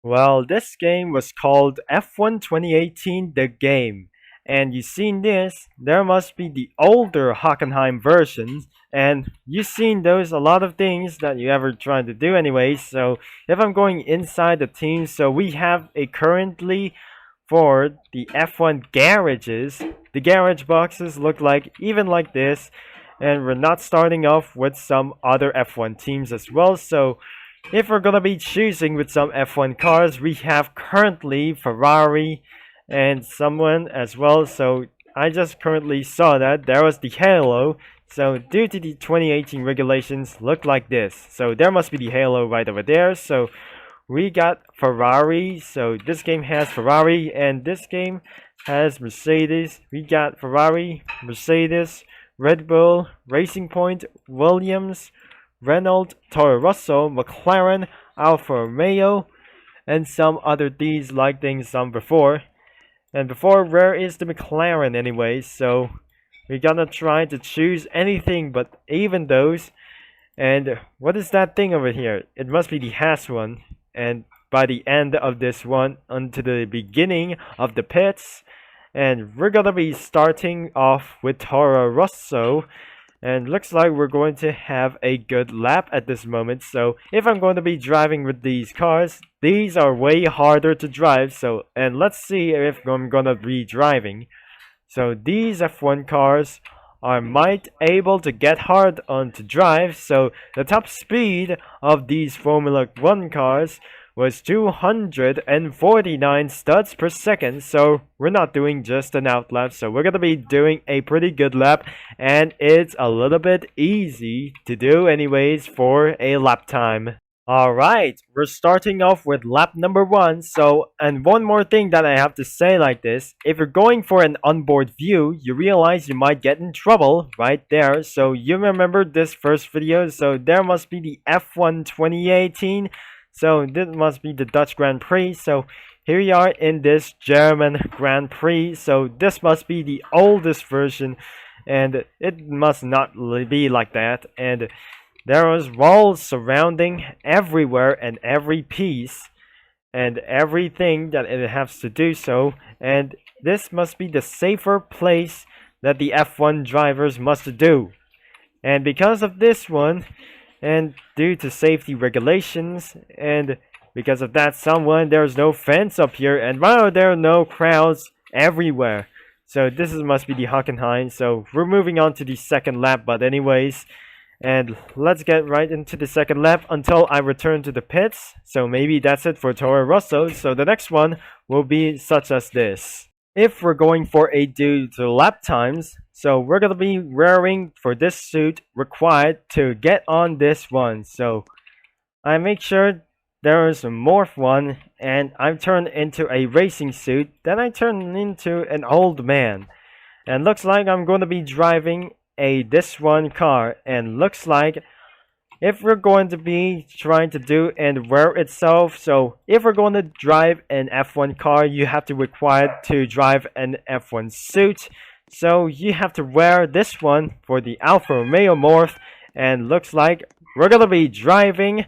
Well, this game was called F1 2018 The Game. And you seen this, there must be the older Hockenheim versions. And you seen those a lot of things that you ever tried to do anyway. So if I'm going inside the team, so we have a currently for the F1 garages. The garage boxes look like even like this. And we're not starting off with some other F1 teams as well. So if we're gonna be choosing with some F1 cars, we have currently Ferrari and someone as well. So I just currently saw that there was the Halo. So due to the 2018 regulations, look like this. So there must be the Halo right over there. So we got Ferrari. So this game has Ferrari and this game has Mercedes. We got Ferrari, Mercedes, Red Bull, Racing Point, Williams, Renault, Toro Rosso, McLaren, Alfa Romeo, and some other these like things some before. And before, where is the McLaren anyway? So we're gonna try to choose anything but even those. And what is that thing over here? It must be the Haas one. And by the end of this one, unto the beginning of the pits. And we're gonna be starting off with Toro Rosso. And looks like we're going to have a good lap at this moment. So if I'm going to be driving with these cars, these are way harder to drive. So, and let's see if I'm going to be driving. So these F1 cars are might able to get hard on to drive. So the top speed of these Formula 1 cars was 249 studs per second. So we're not doing just an out lap, so we're gonna be doing a pretty good lap, and it's a little bit easy to do anyways for a lap time. Alright, we're starting off with lap number 1. So, and one more thing that I have to say like this, if you're going for an onboard view, you realize you might get in trouble right there. So you remember this first video, so there must be the F1 2018. So this must be the Dutch Grand Prix. So here we are in this German Grand Prix. So this must be the oldest version, and it must not be like that. And there was walls surrounding everywhere and every piece and everything that it has to do so. And this must be the safer place that the F1 drivers must do. And because of this one, and due to safety regulations, and because of that there's no fence up here, and wow, there are no crowds everywhere. So this must be the Hockenheim. So we're moving on to the second lap, but anyways, and let's get right into the second lap until I return to the pits. So maybe that's it for Toro Rosso. So the next one will be such as this. If we're going for a due to lap times, so we're gonna be wearing for this suit required to get on this one. So I make sure there is a morph one, and I'm turned into a racing suit. Then I turn into an old man, and looks like I'm gonna be driving this one car. And looks like if we're going to be trying to do and wear itself, so if we're going to drive an F1 car, you have to require to drive an F1 suit. So you have to wear this one for the Alfa Romeo morph, and looks like we're gonna be driving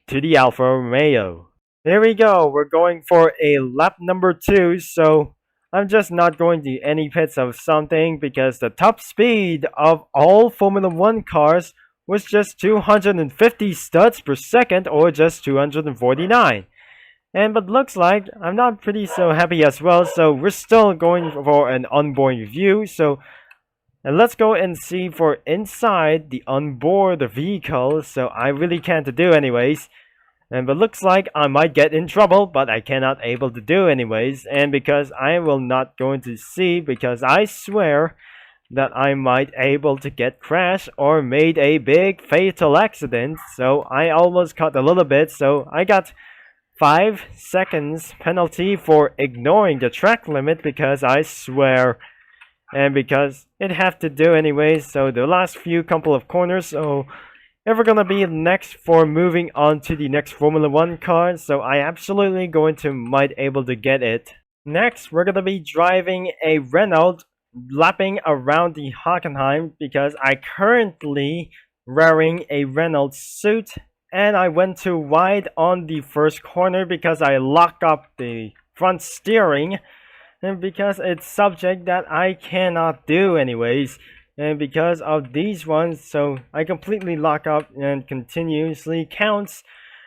to the Alfa Romeo. There we go, we're going for a lap number 2, so I'm just not going to any pits of something because the top speed of all Formula 1 cars was just 250 studs per second, or just 249. But looks like I'm not pretty so happy as well, so we're still going for an onboard review. So and let's go and see for inside the onboard vehicle. So I really can't do anyways. But looks like I might get in trouble, but I cannot able to do anyways. And because I will not going to see, because I swear that I might able to get crashed or made a big fatal accident. So I almost caught a little bit, so I got 5 seconds penalty for ignoring the track limit, because I swear, and because it have to do anyways. So the last few couple of corners, so if we're gonna be next for moving on to the next Formula 1 car, so I absolutely going to might able to get it. Next, we're gonna be driving a Renault, lapping around the Hockenheim, because I currently wearing a Renault suit and I went too wide on the first corner because I lock up the front steering, and because it's subject that I cannot do anyways, and because of these ones, so I completely lock up and continuously counts,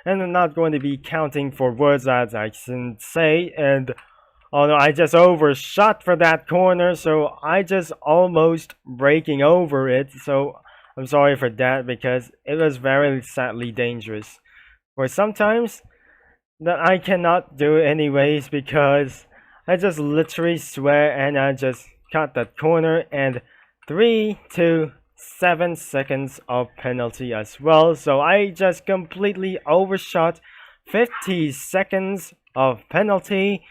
and I'm not going to be counting for words as I can say. And oh no, I just overshot for that corner, so I just almost breaking over it. So I'm sorry for that because it was very sadly dangerous. For sometimes that I cannot do anyways because I just literally swear and I just cut that corner, and 3 to 7 seconds of penalty as well. So I just completely overshot 50 seconds of penalty,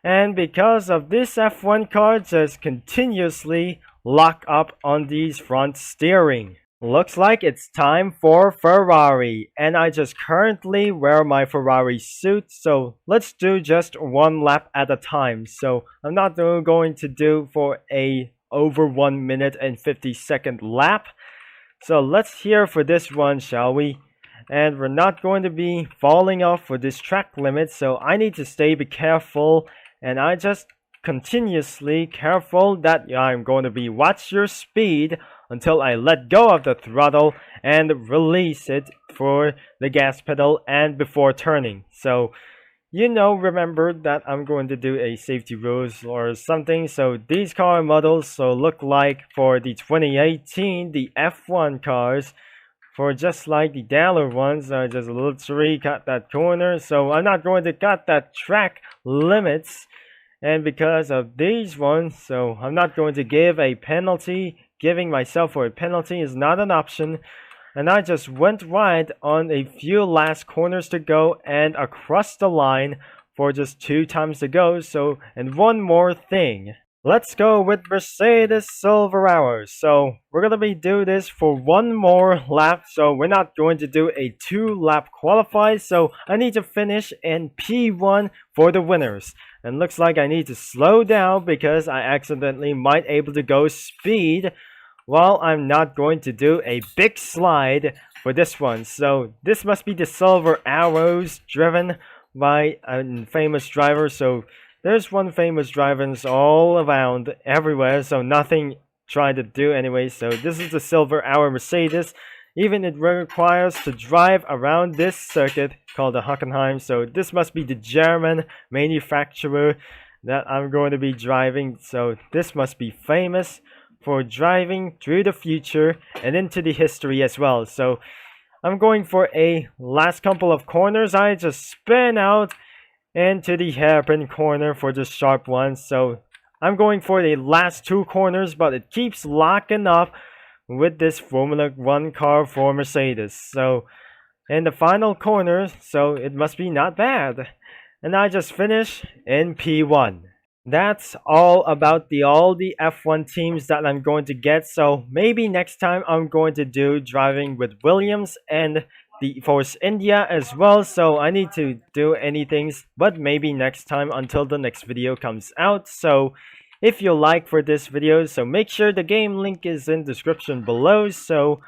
and because of this F1 car just continuously lock up on these front steering. Looks like it's time for Ferrari, and I just currently wear my Ferrari suit, so let's do just one lap at a time. So I'm not going to do for a over 1 minute and 50-second lap. So let's hear for this one, shall we? And we're not going to be falling off for this track limit, so I need to stay careful, and I just continuously careful that I'm going to be watch your speed until I let go of the throttle and release it for the gas pedal and before turning. So remember that I'm going to do a safety rules or something. So these car models so look like for the 2018 the F1 cars, for just like the Daller ones, I just literally cut that corner, so I'm not going to cut that track limits. And because of these ones, so I'm not going to give a penalty. Giving myself for a penalty is not an option. And I just went wide on a few last corners to go and across the line for just 2 times to go. So, and one more thing. Let's go with Mercedes Silver Hours. So we're going to be do this for one more lap. So we're not going to do a 2-lap qualify. So I need to finish in P1 for the winners. And looks like I need to slow down because I accidentally might able to go speed while I'm not going to do a big slide for this one. So this must be the Silver Arrows driven by a famous driver. So there's one famous drivers all around everywhere, so nothing trying to do anyway. So this is the Silver Hour Mercedes. Even it requires to drive around this circuit called the Hockenheim. So this must be the German manufacturer that I'm going to be driving. So this must be famous for driving through the future and into the history as well. So I'm going for a last couple of corners. I just spin out into the hairpin corner for the sharp one. So I'm going for the last 2 corners, but it keeps locking up with this Formula 1 car for Mercedes. So in the final corner, so it must be not bad. And I just finished in P1. That's all about all the F1 teams that I'm going to get. So maybe next time I'm going to do driving with Williams and the Force India as well. So I need to do anything, but maybe next time until the next video comes out. So if you like for this video, so make sure the game link is in description below. So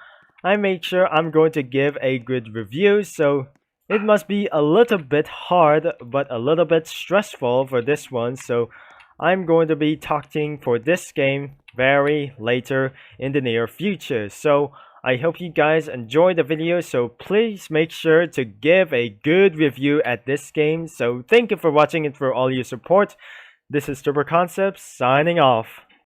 I make sure I'm going to give a good review. So it must be a little bit hard, but a little bit stressful for this one. So I'm going to be talking for this game very later in the near future. So I hope you guys enjoyed the video, so please make sure to give a good review at this game. So thank you for watching and for all your support. This is Turbo Concepts signing off.